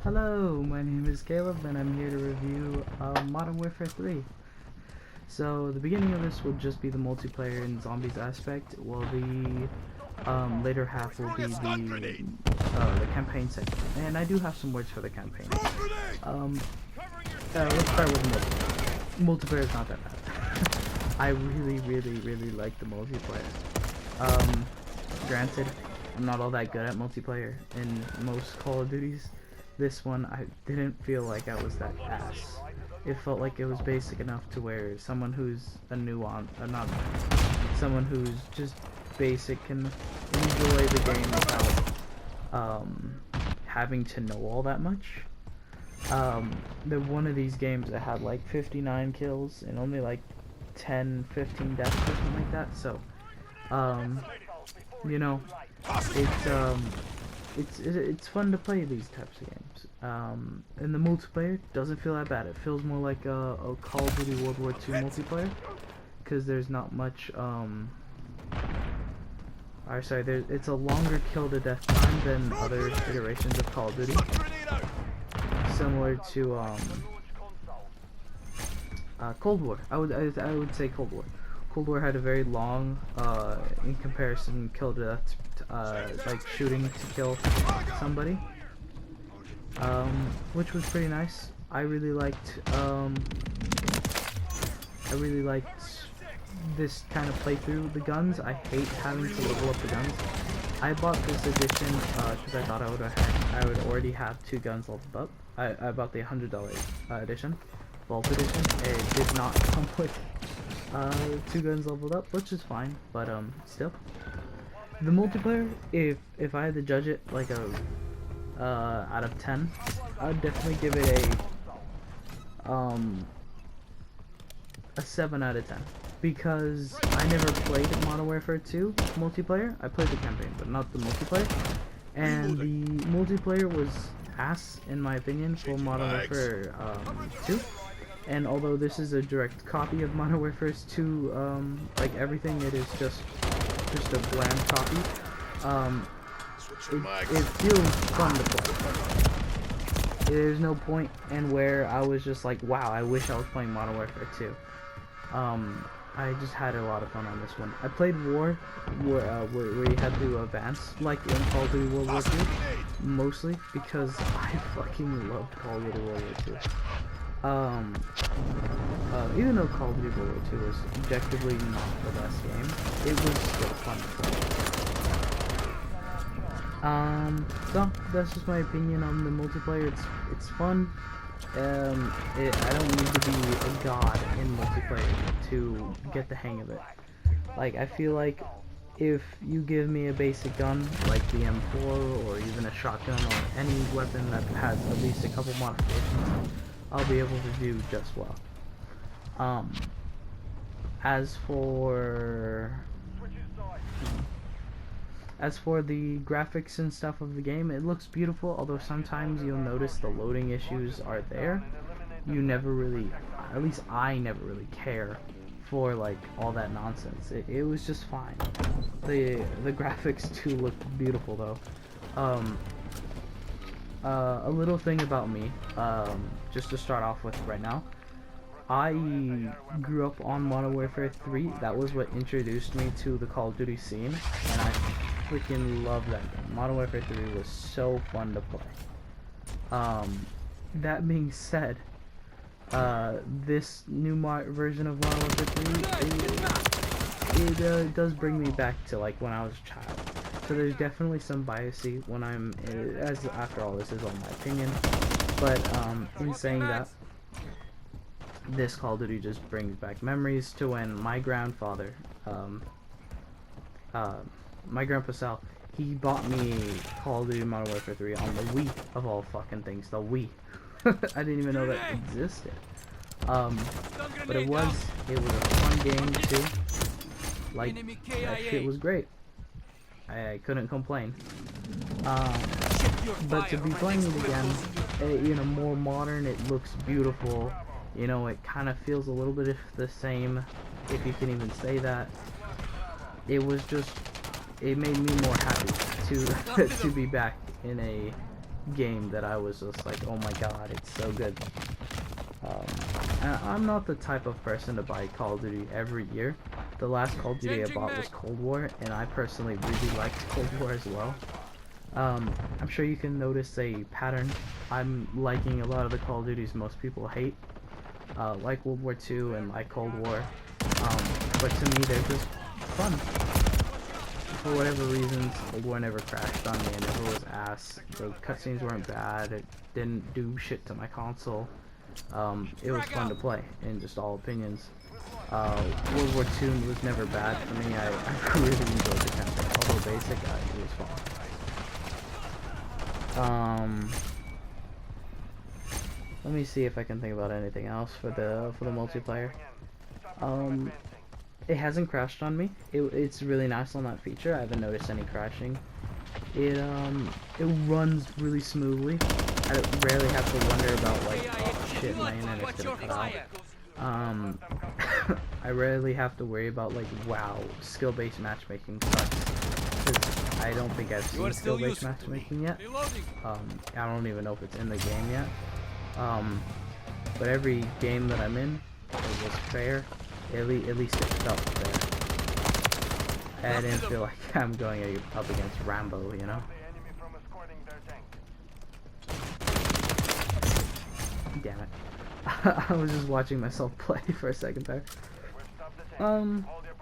Hello, my name is Caleb and I'm here to review Modern Warfare 3. So the beginning of this will just be the multiplayer and zombies aspect, while the later half will be the campaign section. And I do have some words for the campaign. Let's start with the multiplayer. Multiplayer is not that bad. I really like the multiplayer. Granted, I'm not all that good at multiplayer in most Call of Duties. This one, I didn't feel like I was that ass. It felt like it was basic enough to where someone who's someone who's just basic can enjoy the game without having to know all that much. One of these games that had like 59 kills and only like 10-15 deaths or something like that. So, you know, it's fun to play these types of games. And the multiplayer doesn't feel that bad. It feels more like a Call of Duty World War II multiplayer, because there's not much it's a longer kill to death time than other iterations of Call of Duty, similar to Cold War. I would say Cold War. Cold War had a very long, in comparison, kill to death, like shooting to kill somebody, which was pretty nice. I really liked this kind of playthrough. The guns, I hate having to level up the guns. I bought this edition because I thought I would already have 2 guns leveled up. I bought the $100 edition, Vault edition. It did not come with 2 guns leveled up, which is fine, but still. The multiplayer, if I had to judge it like out of 10, I'd definitely give it a 7 out of 10, because I never played Modern Warfare 2 multiplayer. I played the campaign, but not the multiplayer, and the multiplayer was ass in my opinion for Modern Warfare 2. And although this is a direct copy of Modern Warfare 2, like everything, it is just a bland copy. It feels fun to play. There's no point in where I was just like, wow, I wish I was playing Modern Warfare 2. I just had a lot of fun on this one. I played War, where you had to advance, like in Call of Duty World War II, mostly because I fucking loved Call of Duty World War II. Even though Call of Duty World War II was objectively not the best game, it was still fun to play. So that's just my opinion on the multiplayer. It's fun. I don't need to be a god in multiplayer to get the hang of it. Like, I feel like if you give me a basic gun like the M4 or even a shotgun or any weapon that has at least a couple modifications, I'll be able to do just well. As for the graphics and stuff of the game, it looks beautiful, although sometimes you'll notice the loading issues are there. You never really, at least I never really care for like all that nonsense. It was just fine. The graphics too look beautiful though. A little thing about me, just to start off with right now. I grew up on Modern Warfare 3. That was what introduced me to the Call of Duty scene, and I freaking love that game. Modern Warfare 3 was so fun to play. That being said, this new version of Modern Warfare 3, it does bring me back to like when I was a child. So there's definitely some biasy when after all, this is all my opinion, but in saying that, this Call of Duty just brings back memories to when my grandfather, my grandpa Sal, he bought me Call of Duty Modern Warfare 3 on the Wii, of all fucking things, the Wii. I didn't even know that existed. But it was a fun game too. Like, that shit was great. I couldn't complain. But to be playing it again, you know, more modern, it looks beautiful. You know, it kind of feels a little bit the same, if you can even say that. It was just, it made me more happy to to be back in a game that I was just like, oh my god, it's so good. I'm not the type of person to buy Call of Duty every year. The last Call of Duty I bought was Cold War, and I personally really liked Cold War as well. I'm sure you can notice a pattern. I'm liking a lot of the Call of Duties most people hate, like World War II and like Cold War, but to me they're just fun. For whatever reasons, Cold War never crashed on me, it never was ass. The cutscenes weren't bad, it didn't do shit to my console. It was fun to play, in just all opinions. World War II was never bad for me. I really enjoyed the campaign, although basic, it was fun. Let me see if I can think about anything else for the multiplayer. It hasn't crashed on me. It's really nice on that feature. I haven't noticed any crashing. It runs really smoothly. I rarely have to wonder about like, oh shit, my internet's gonna cut out. I rarely have to worry about like, wow, skill-based matchmaking sucks. Cause I don't think I've seen skill-based matchmaking yet. I don't even know if it's in the game yet. But every game that I'm in, it was fair. At least it felt fair. I didn't feel like I'm going up against Rambo, you know? Damn it. I was just watching myself play for a second there.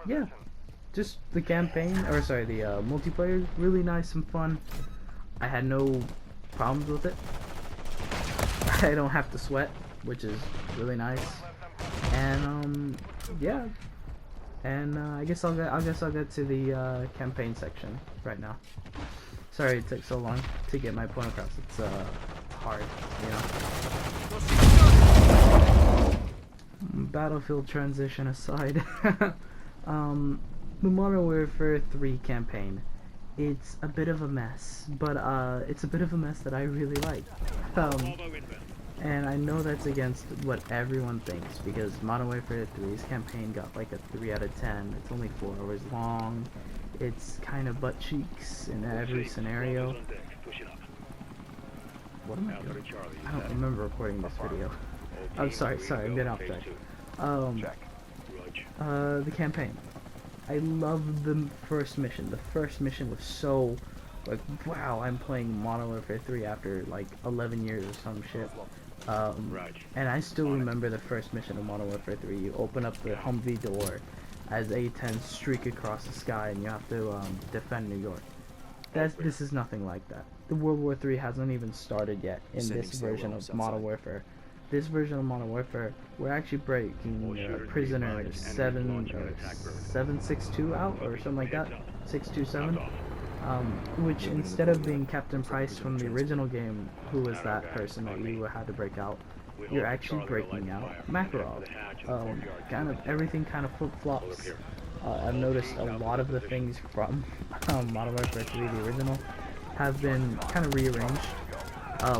Yeah. Just the campaign, or sorry, the multiplayer is really nice and fun. I had no problems with it. I don't have to sweat, which is really nice. And yeah. And I guess I'll get to the campaign section right now. Sorry it took so long to get my point across. It's hard, you know. Battlefield transition aside, the Modern Warfare 3 campaign. It's a bit of a mess, but it's a bit of a mess that I really like. And I know that's against what everyone thinks, because Modern Warfare 3's campaign got like a 3 out of 10. It's only 4 hours long. It's kind of butt cheeks in every scenario. What am I doing? I don't remember recording this video. I'm sorry, I'm getting off track. The campaign. I love the first mission. The first mission was so, like, wow, I'm playing Modern Warfare 3 after, like, 11 years or some shit. And I still remember the first mission of Modern Warfare 3. You open up the Humvee door as A-10s streak across the sky, and you have to defend New York. This is nothing like that. The World War 3 hasn't even started yet in this version of Modern Warfare. This version of Modern Warfare, we're actually breaking prisoner 762 out, or something like that, 627. Which instead of being Captain Price from the original game, who was that person that you had to break out, you're actually breaking out Makarov. Kind of everything kind of flip-flops. I've noticed a lot of the things from Modern Warfare 3, the original, have been kind of rearranged.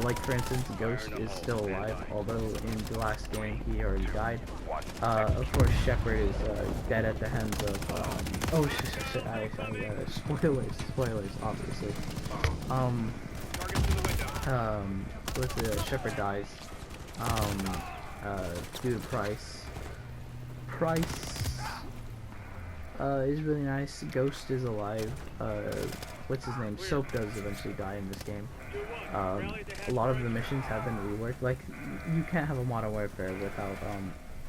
Like for instance, Ghost is still alive, although in the last game he already died. Of course, Shepard is dead at the hands of. Oh shit! Spoilers, obviously. Shepard dies. Due to Price. Is really nice. Ghost is alive. What's his name? Soap does eventually die in this game. A lot of the missions have been reworked. Like, you can't have a Modern Warfare without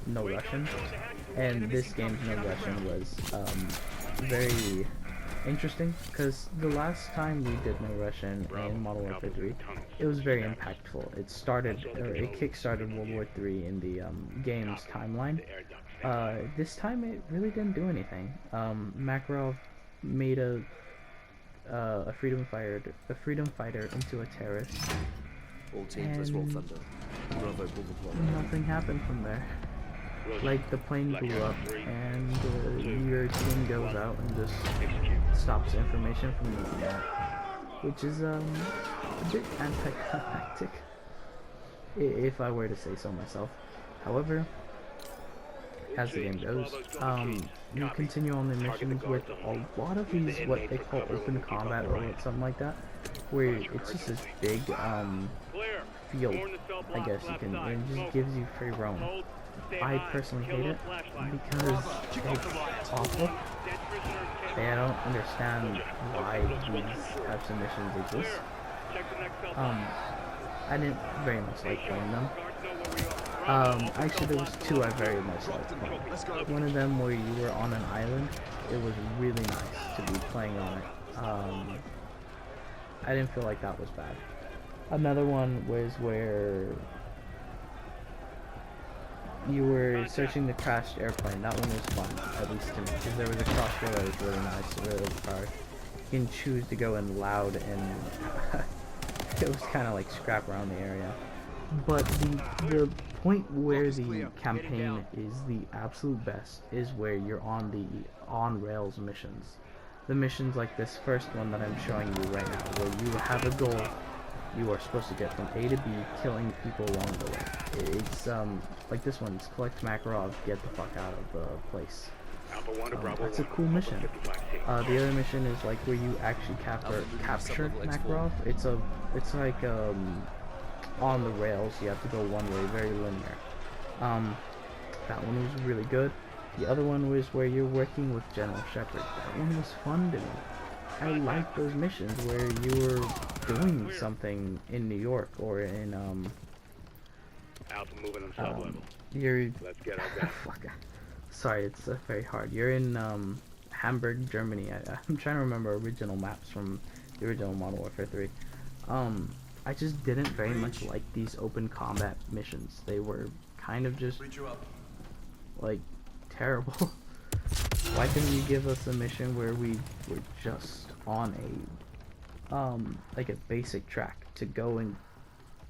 no Russian, and this game's no Russian was very interesting, because the last time we did no Russian in Modern Warfare 3, it was very impactful. It kickstarted World War 3 in the game's timeline. This time it really didn't do anything. Makarov made a freedom fighter into a terrorist. All teams, let's roll thunder. Bravo, nothing happened from there. Like, the plane blew up, and your team goes out and just stops information from moving out, which is a bit anticlimactic, if I were to say so myself. However, as the game goes. You continue on the missions with a lot of these, what they call open combat or something like that, where it's just this big field, I guess you can, and it just gives you free roam. I personally hate it because it's awful. And I don't understand why these types of missions exist. I didn't very much like playing them. Actually there was two I very much liked playing. One of them where you were on an island. It was really nice to be playing on it. I didn't feel like that was bad. Another one was where you were searching the crashed airplane. That one was fun, at least to me, because there was a crossbow that was really nice, really overpowered. You can choose to go in loud, and it was kind of like scrap around the area. But the point where the campaign is the absolute best is where you're on the on-rails missions. The missions like this first one that I'm showing you right now, where you have a goal you are supposed to get from A to B, killing people along the way. It's like this one, it's collect Makarov, get the fuck out of the place. That's a cool mission. The other mission is like where you actually capture Makarov. It's like on the rails. You have to go one way, very linear. That one was really good. The other one was where you're working with General Shepard. That one was fun to me. I like those missions where you were doing something in New York or in you're fuck. Sorry, it's very hard. You're in Hamburg, Germany. I'm trying to remember original maps from the original Modern Warfare 3. I just didn't very much like these open combat missions. They were kind of just like terrible. Why couldn't you give us a mission where we were just on a like a basic track to go and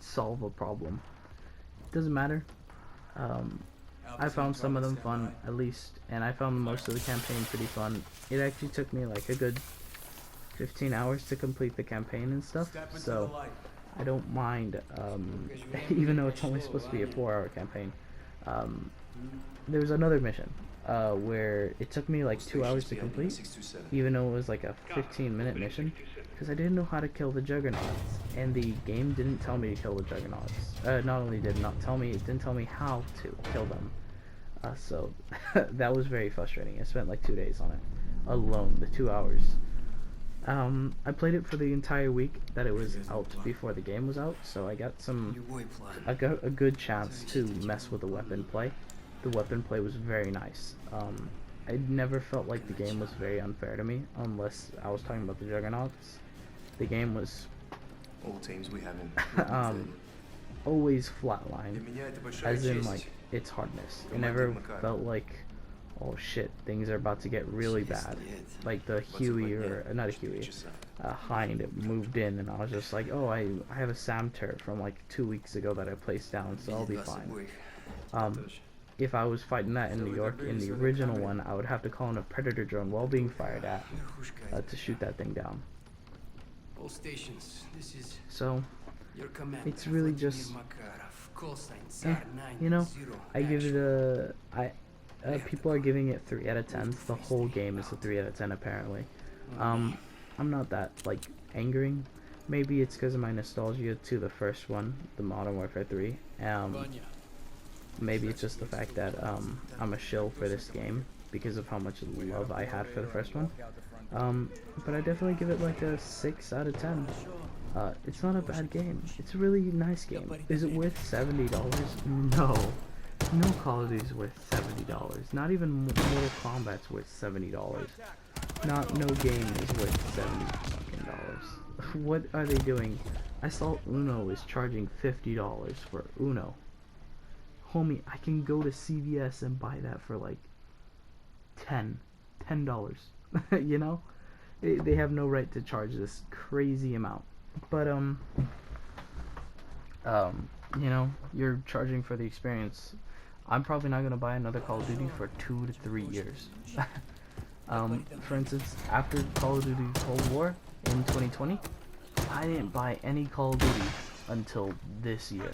solve a problem? Doesn't matter. I found some of them fun, at least, and I found most of the campaign pretty fun. It actually took me like a good 15 hours to complete the campaign and stuff, so I don't mind, even though it's only supposed to be a 4-hour campaign. There was another mission where it took me like 2 hours to complete, even though it was like a 15-minute mission, because I didn't know how to kill the Juggernauts, and the game didn't tell me to kill the Juggernauts. Not only did it not tell me, it didn't tell me how to kill them. So that was very frustrating. I spent like 2 days on it alone, the 2 hours. I played it for the entire week that it was out before the game was out, so I got a good chance to mess with the weapon play. The weapon play was very nice. I never felt like the game was very unfair to me, unless I was talking about the Juggernauts. The game was always flatlined, as in like its hardness. It never felt like, oh shit, things are about to get really bad. Like the Huey, or not a Huey, Hind moved in, and I was just like, oh, I have a Samter from like 2 weeks ago that I placed down, so I'll be fine. If I was fighting that in New York, in the original one, I would have to call in a Predator drone while being fired at to shoot that thing down. So, it's really just, you know, I give it a, people are giving it 3 out of 10. The whole game is a 3 out of 10 apparently. I'm not that, like, angering. Maybe it's because of my nostalgia to the first one, the Modern Warfare 3. Maybe it's just the fact that I'm a shill for this game because of how much love I had for the first one. But I definitely give it like a 6 out of 10. It's not a bad game. It's a really nice game. Is it worth $70? No. No Call of Duty is worth $70. Not even Mortal Kombat's worth $70. No game is worth $70. What are they doing? I saw Uno is charging $50 for Uno. Homie, I can go to CVS and buy that for like $10. You know? They have no right to charge this crazy amount. But, you know, you're charging for the experience. I'm probably not gonna buy another Call of Duty for 2 to 3 years. For instance, after Call of Duty Cold War in 2020, I didn't buy any Call of Duty until this year,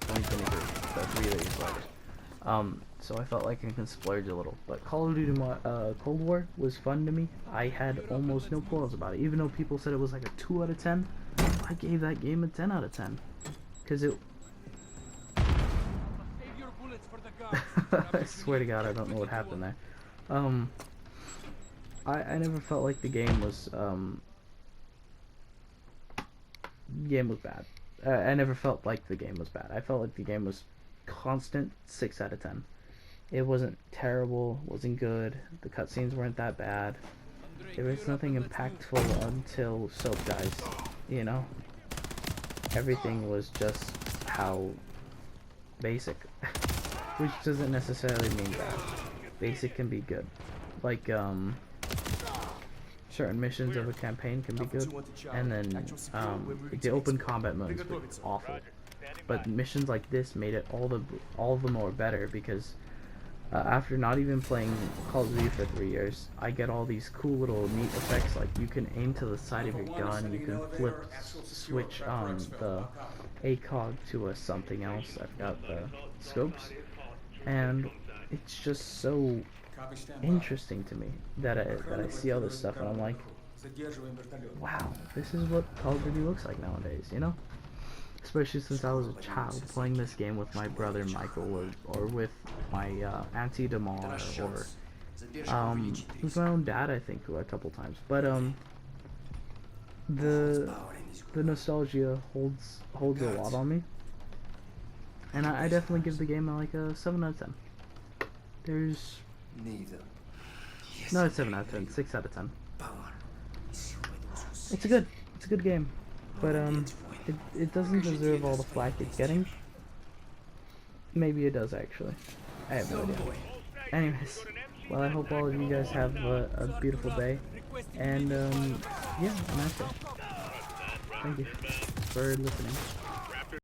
2023, so 3 years later. So I felt like I can splurge a little. But Call of Duty Cold War was fun to me. I had almost no quarrels about it. Even though people said it was like a 2 out of 10, I gave that game a 10 out of 10. Because it... I swear to God, I don't know what happened there. I never felt like the game was bad. I never felt like the game was bad. I felt like the game was constant 6 out of 10. It wasn't terrible, wasn't good. The cutscenes weren't that bad. There was nothing impactful until Soap dies, you know? Everything was just how basic, which doesn't necessarily mean bad. Basic can be good. Like, certain missions of a campaign can be good, and then the open combat modes were awful. But missions like this made it all the more better because after not even playing Call of Duty for 3 years, I get all these cool little neat effects, like you can aim to the side of your gun, you can switch the ACOG to a something else. I forgot the scopes, and it's just so interesting to me that I see all this stuff and I'm like, wow, this is what Call of Duty looks like nowadays, you know? Especially since I was a child playing this game with my brother Michael or with my auntie Damar or with my own dad, I think, a couple times. But the nostalgia holds a lot on me, and I definitely give the game like a 7 out of 10. There's not a 7 out of 10, 6 out of 10. It's a good game, but it doesn't deserve all the flack it's getting. Maybe it does, actually. I have no idea. Anyways, well, I hope all of you guys have a beautiful day, and yeah, a nice day. Thank you for listening.